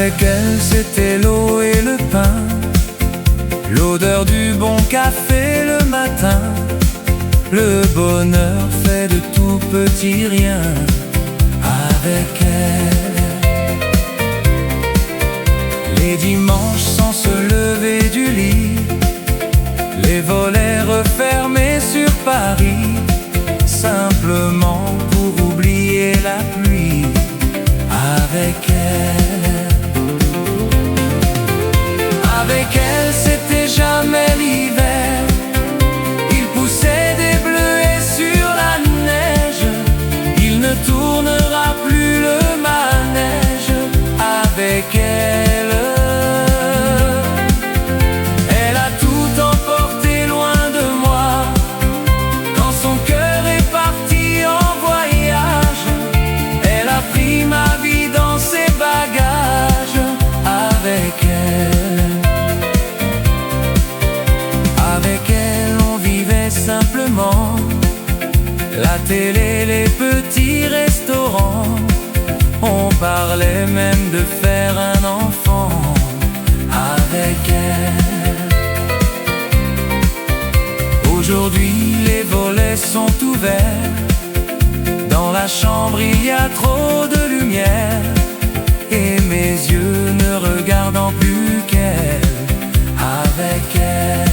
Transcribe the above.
Avec elle, c'était l'eau et le pain, l'odeur du bon café le matin, le bonheur fait de tout petits riens. Avec elle, les dimanches sans se lever du lit, les volets refermés sur Paris, simplement pour oublier la pluie. Avec elle, c'était jamais l'hiver. Il poussait des bleuets sur la neige. Il ne tournera plus le manège. Avec elle, elle a tout emporté loin de moi. Quand son cœur est parti en voyage, elle a pris ma vie dans ses bagages. Avec elle, on vivait simplement, la télé, les petits restaurants. On parlait même de faire un enfant. Avec elle, aujourd'hui les volets sont ouverts. Dans la chambre il y a trop de lumière, et mes yeux ne regardant plus qu'elle. Avec elle,